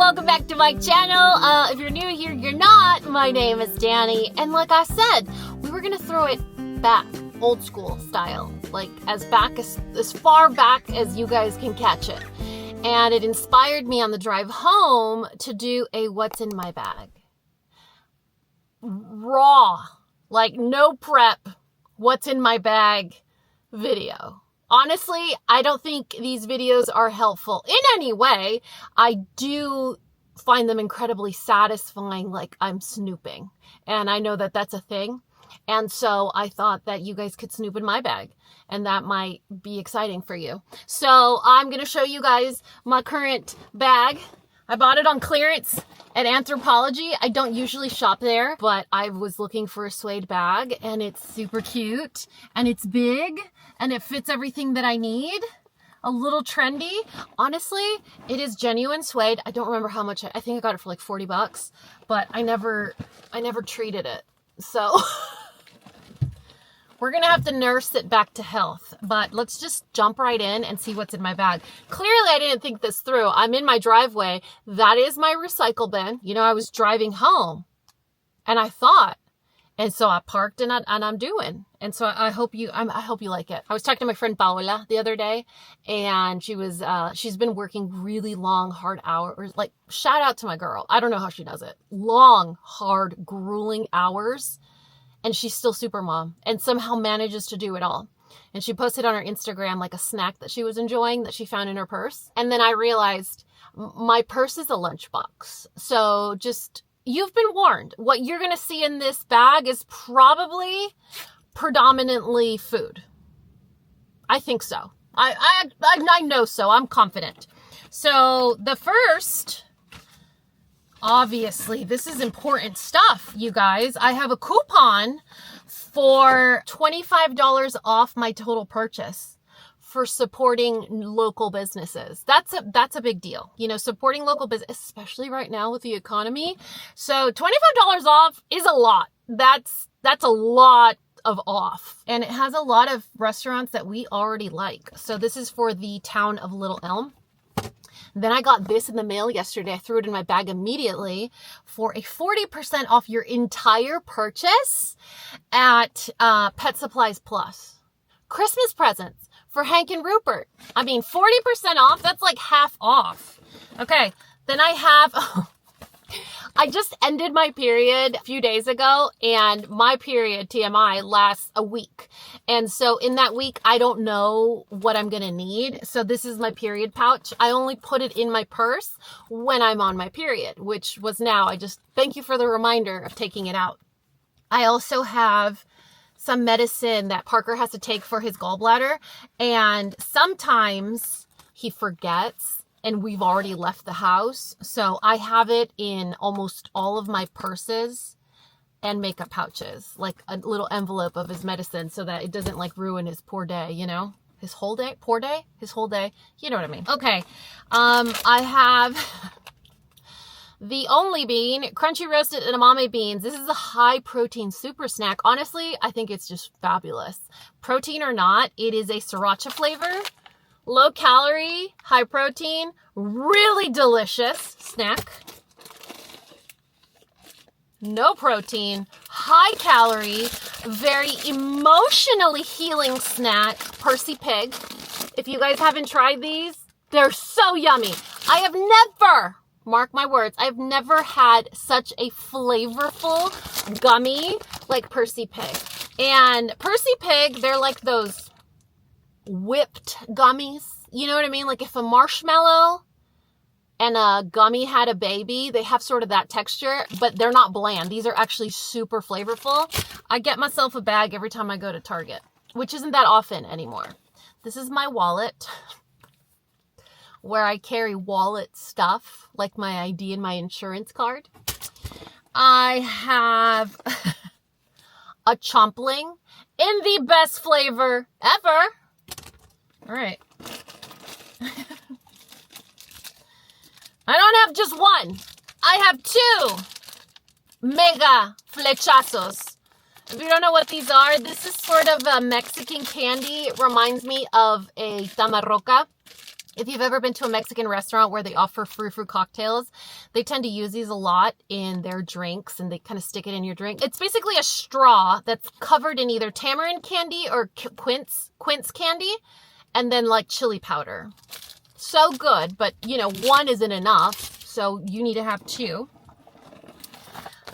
welcome back to my channel. If you're new here, you're not. My name is Danny, and like I said, we were gonna throw it back, old school style, like as far back as you guys can catch it. And it inspired me on the drive home to do a what's in my bag. Raw, like no prep, what's in my bag video. Honestly, I don't think these videos are helpful in any way. I do find them incredibly satisfying, like I'm snooping. And I know that that's a thing. And so I thought that you guys could snoop in my bag, and that might be exciting for you. So I'm going to show you guys my current bag. I bought it on clearance at Anthropologie. I don't usually shop there, but I was looking for a suede bag, and it's super cute, and it's big, and it fits everything that I need. A little trendy. Honestly, it is genuine suede. I don't remember how much. I think I got it for like 40 bucks, but I never treated it. So we're going to have to nurse it back to health, but let's just jump right in and see what's in my bag. Clearly, I didn't think this through. I'm in my driveway. That is my recycle bin. You know, I was driving home and I thought, and so I parked and I'm doing. And so I hope you like it. I was talking to my friend Paola the other day, and she's been working really long, hard hours. Like, shout out to my girl. I don't know how she does it. Long, hard, grueling hours. And she's still super mom and somehow manages to do it all. And she posted on her Instagram like a snack that she was enjoying that she found in her purse. And then I realized my purse is a lunchbox. So just, you've been warned. What you're going to see in this bag is probably predominantly food. I think so. I know so. I'm confident. So the first, obviously, this is important stuff, you guys. I have a coupon for $25 off my total purchase for supporting local businesses. That's a big deal. You know, supporting local business, especially right now with the economy. So $25 off is a lot. That's a lot of off. And it has a lot of restaurants that we already like. So this is for the town of Little Elm. Then I got this in the mail yesterday. I threw it in my bag immediately for a 40% off your entire purchase at Pet Supplies Plus. Christmas presents for Hank and Rupert. I mean, 40% off, that's like half off. Okay, then I have... I just ended my period a few days ago, and my period, TMI, lasts a week. And so in that week, I don't know what I'm going to need. So this is my period pouch. I only put it in my purse when I'm on my period, which was now. Thank you for the reminder of taking it out. I also have some medicine that Parker has to take for his gallbladder. And sometimes he forgets, and we've already left the house. So I have it in almost all of my purses and makeup pouches, like a little envelope of his medicine so that it doesn't like ruin his poor day, you know? His whole day? Poor day? His whole day? You know what I mean. Okay. I have the Only Bean, crunchy roasted edamame beans. This is a high protein super snack. Honestly, I think it's just fabulous. Protein or not, it is a sriracha flavor. Low calorie, high protein, really delicious snack. No protein, high calorie, very emotionally healing snack. Percy Pig. If you guys haven't tried these, they're so yummy. I have never, mark my words, I've never had such a flavorful gummy like Percy Pig. And Percy Pig, they're like those whipped gummies. You know what I mean? Like if a marshmallow and a gummy had a baby, they have sort of that texture, but they're not bland. These are actually super flavorful. I get myself a bag every time I go to Target, which isn't that often anymore. This is my wallet where I carry wallet stuff like my ID and my insurance card. I have a chompling in the best flavor ever. All right. I don't have just one. I have two mega flechazos. If you don't know what these are, this is sort of a Mexican candy. It reminds me of a tamarroca. If you've ever been to a Mexican restaurant where they offer frou-frou cocktails, they tend to use these a lot in their drinks, and they kind of stick it in your drink. It's basically a straw that's covered in either tamarind candy or quince candy, and then like chili powder. So good, but you know, one isn't enough, so you need to have two.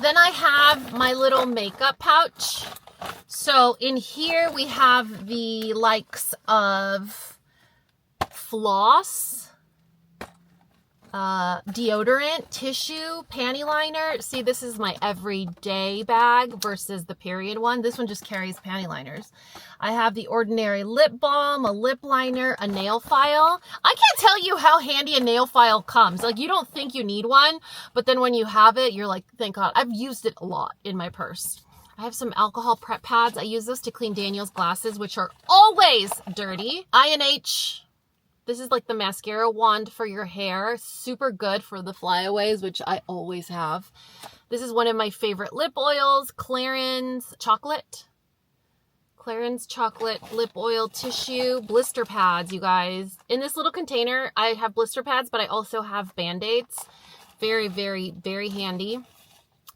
Then I have my little makeup pouch. So in here we have the likes of floss, deodorant, tissue, panty liner. See, this is my everyday bag versus the period one. This one just carries panty liners. I have the ordinary lip balm, a lip liner, a nail file. I can't tell you how handy a nail file comes. Like, you don't think you need one, but then when you have it, you're like, thank God. I've used it a lot in my purse. I have some alcohol prep pads. I use this to clean Daniel's glasses, which are always dirty. INH. This is like the mascara wand for your hair. Super good for the flyaways, which I always have. This is one of my favorite lip oils, Clarins chocolate lip oil tissue, blister pads, you guys. In this little container, I have blister pads, but I also have Band-Aids. Very, very, very handy.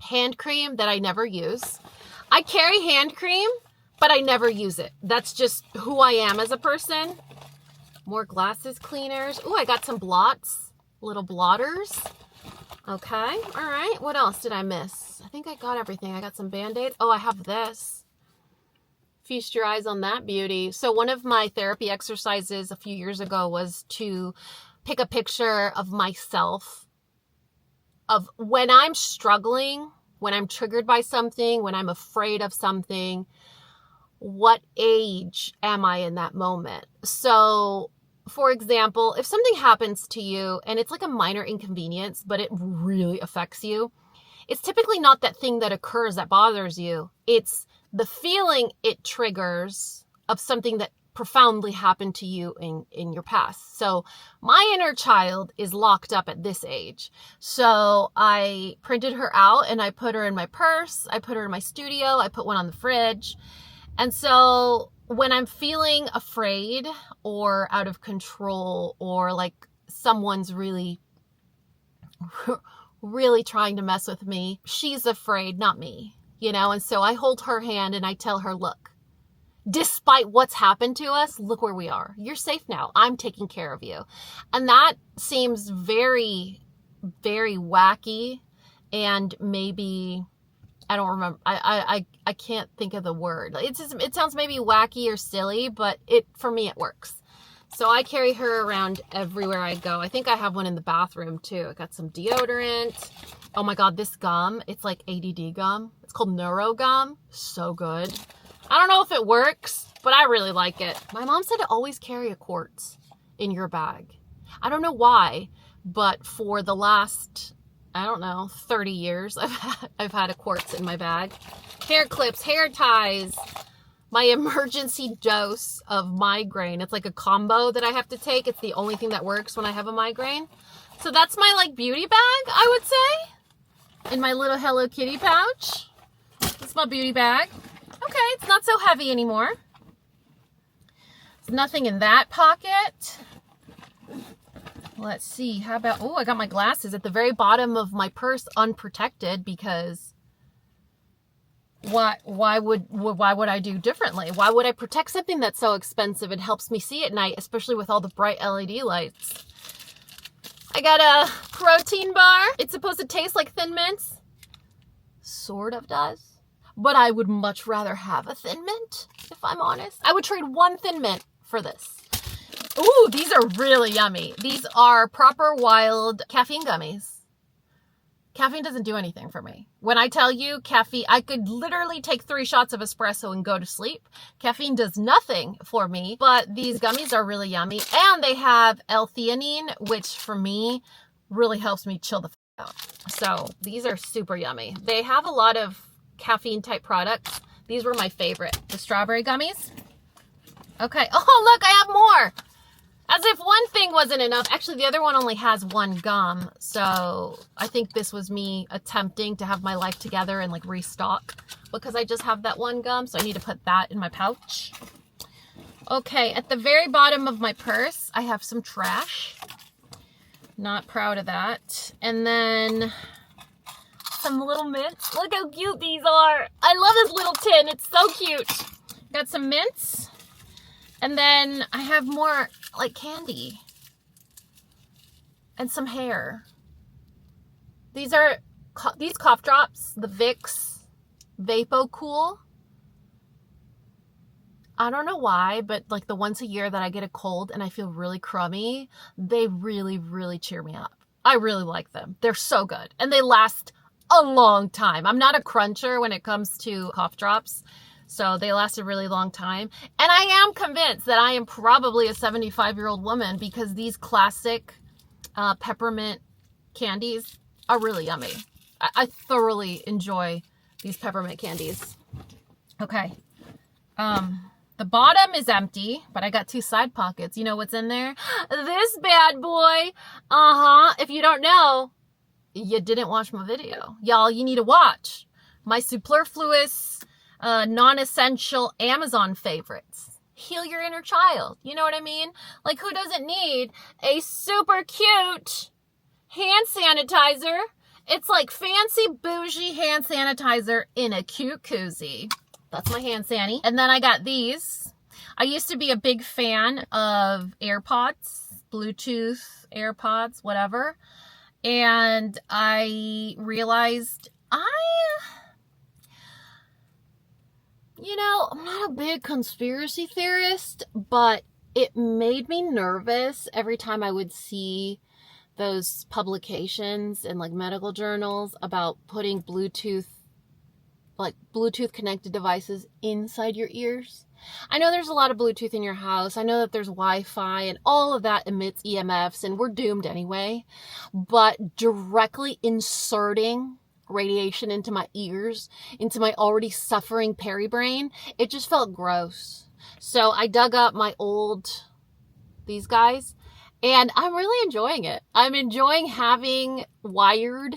Hand cream that I never use. I carry hand cream, but I never use it. That's just who I am as a person. More glasses cleaners. Oh, I got some blots, little blotters. Okay, all right. What else did I miss? I think I got everything. I got some Band-Aids. Oh, I have this. Feast your eyes on that beauty. So one of my therapy exercises a few years ago was to pick a picture of myself, of when I'm struggling, when I'm triggered by something, when I'm afraid of something. What age am I in that moment? So, for example, if something happens to you and it's like a minor inconvenience, but it really affects you, it's typically not that thing that occurs that bothers you. It's the feeling it triggers of something that profoundly happened to you in your past. So my inner child is locked up at this age. So I printed her out and I put her in my purse. I put her in my studio. I put one on the fridge. And so when I'm feeling afraid or out of control, or like someone's really trying to mess with me, she's afraid, not me, you know? And so I hold her hand and I tell her, look, despite what's happened to us, look where we are. You're safe now. I'm taking care of you. And that seems very, very wacky, and maybe, I don't remember. I can't think of the word. It sounds maybe wacky or silly, but for me, it works. So I carry her around everywhere I go. I think I have one in the bathroom too. I got some deodorant. Oh my God, this gum, it's like ADD gum. It's called Neuro Gum. So good. I don't know if it works, but I really like it. My mom said to always carry a quartz in your bag. I don't know why, but for the last, I don't know, 30 years, I've had a quartz in my bag. Hair clips, hair ties, my emergency dose of migraine. It's like a combo that I have to take. It's the only thing that works when I have a migraine. So that's my like beauty bag, I would say. In my little Hello Kitty pouch. That's my beauty bag. Okay, it's not so heavy anymore. There's nothing in that pocket. Let's see, how about, oh, I got my glasses at the very bottom of my purse unprotected, because why would I do differently? Why would I protect something that's so expensive and helps me see at night, especially with all the bright LED lights? I got a protein bar. It's supposed to taste like Thin Mints. Sort of does. But I would much rather have a Thin Mint, if I'm honest. I would trade one Thin Mint for this. Ooh, these are really yummy. These are Proper Wild caffeine gummies. Caffeine doesn't do anything for me. When I tell you caffeine, I could literally take 3 shots of espresso and go to sleep. Caffeine does nothing for me, but these gummies are really yummy. And they have L-theanine, which for me really helps me chill the f out. So these are super yummy. They have a lot of caffeine type products. These were my favorite. The strawberry gummies. Okay. Oh, look, I have more. As if one thing wasn't enough. Actually, the other one only has one gum. So I think this was me attempting to have my life together and like restock, because I just have that one gum. So I need to put that in my pouch. Okay, at the very bottom of my purse, I have some trash. Not proud of that. And then some little mints. Look how cute these are. I love this little tin. It's so cute. Got some mints. And then I have more like candy. And some hair. These are these cough drops, the Vicks Vapo Cool. I don't know why, but like the once a year that I get a cold and I feel really crummy, they really, really cheer me up. I really like them. They're so good. And they last a long time. I'm not a cruncher when it comes to cough drops. So they last a really long time. And I am convinced that I am probably a 75-year-old woman because these classic peppermint candies are really yummy. I thoroughly enjoy these peppermint candies. Okay. The bottom is empty, but I got 2 side pockets. You know what's in there? This bad boy. If you don't know, you didn't watch my video. Y'all, you need to watch my superfluous, non-essential Amazon favorites. Heal your inner child. You know what I mean? Like, who doesn't need a super cute hand sanitizer? It's like fancy bougie hand sanitizer in a cute koozie. That's my hand sanny. And then I got these. I used to be a big fan of AirPods, Bluetooth AirPods, whatever. And I realized I'm not a big conspiracy theorist, but it made me nervous every time I would see those publications in like medical journals about putting Bluetooth connected devices inside your ears. I know there's a lot of Bluetooth in your house. I know that there's Wi-Fi and all of that emits EMFs and we're doomed anyway. But directly inserting radiation into my ears, into my already suffering peribrain, it just felt gross. So I dug up my these guys, and I'm really enjoying it. I'm enjoying having wired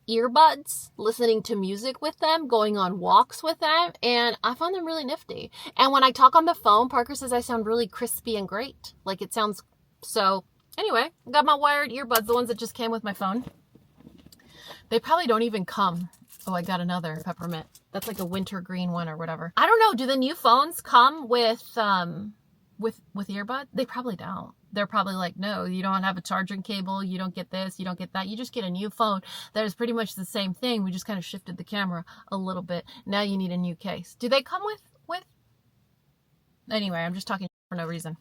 earbuds, listening to music with them, going on walks with them, and I found them really nifty. And when I talk on the phone, Parker says I sound really crispy and great. Like it sounds so. Anyway, I got my wired earbuds, the ones that just came with my phone. They probably don't even come. Oh, I got another peppermint. That's like a wintergreen one or whatever. I don't know. Do the new phones come with earbuds? They probably don't. They're probably like, no, you don't have a charging cable. You don't get this. You don't get that. You just get a new phone that is pretty much the same thing. We just kind of shifted the camera a little bit. Now you need a new case. Do they come with? Anyway, I'm just talking for no reason.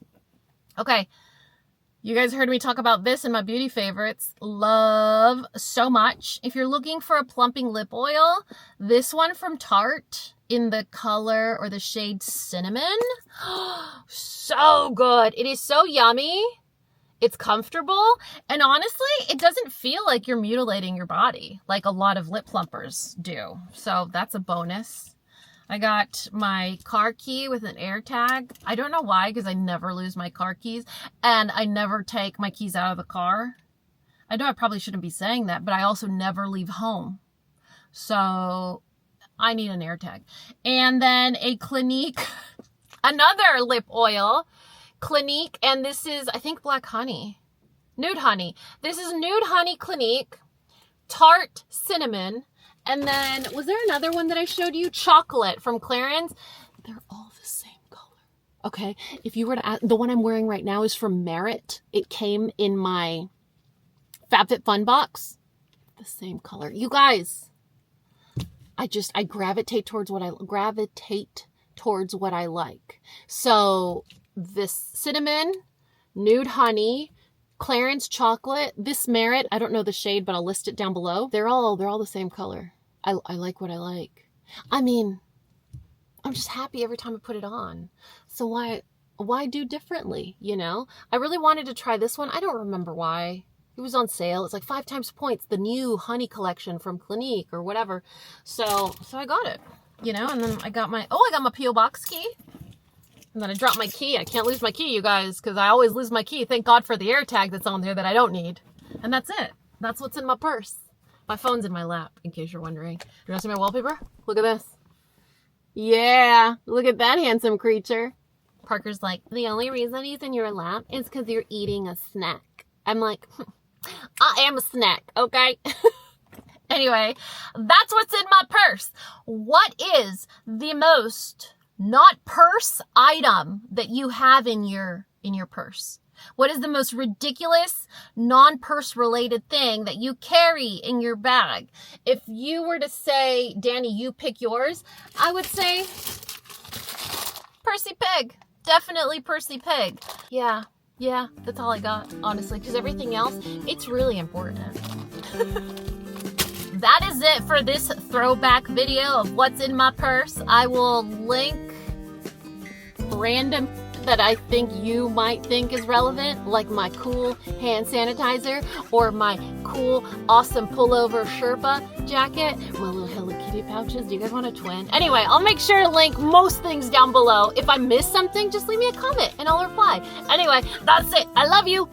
Okay. You guys heard me talk about this in my beauty favorites. Love so much. If you're looking for a plumping lip oil, this one from Tarte in the color or the shade Cinnamon. So good. It is so yummy. It's comfortable. And honestly, it doesn't feel like you're mutilating your body like a lot of lip plumpers do. So that's a bonus. I got my car key with an air tag. I don't know why, because I never lose my car keys and I never take my keys out of the car. I know I probably shouldn't be saying that, but I also never leave home. So I need an air tag. And then a Clinique, another lip oil, Clinique, and this is, I think, Black Honey. Nude Honey. This is Nude Honey Clinique, Tarte Cinnamon. And then, was there another one that I showed you? Chocolate from Clarins. They're all the same color. Okay, if you were to ask, the one I'm wearing right now is from Merit. It came in my FabFitFun box. The same color. You guys, I gravitate towards what I like. So this Cinnamon, Nude Honey, Clarins Chocolate, this Merit, I don't know the shade, but I'll list it down below. They're all the same color. I like what I like. I mean, I'm just happy every time I put it on. So why do differently, you know? I really wanted to try this one. I don't remember why. It was on sale. It's like 5 times points, the new honey collection from Clinique or whatever. So I got it, you know, and then I got my P.O. Box key. And then I dropped my key. I can't lose my key, you guys, because I always lose my key. Thank God for the air tag that's on there that I don't need. And that's it. That's what's in my purse. My phone's in my lap, in case you're wondering. Do you want to see my wallpaper? Look at this. Yeah, look at that handsome creature. Parker's like, the only reason he's in your lap is because you're eating a snack. I'm like, I am a snack, okay? Anyway, that's what's in my purse. What is the most not purse item that you have in your purse? What is the most ridiculous non-purse related thing that you carry in your bag? If you were to say, Danny, you pick yours, I would say Percy Pig. Definitely Percy Pig. Yeah, that's all I got, honestly, because everything else, it's really important. That is it for this throwback video of what's in my purse. I will link random that I think you might think is relevant, like my cool hand sanitizer or my cool, awesome pullover Sherpa jacket, my little Hello Kitty pouches. Do you guys want a twin? Anyway, I'll make sure to link most things down below. If I miss something, just leave me a comment and I'll reply. Anyway, that's it. I love you.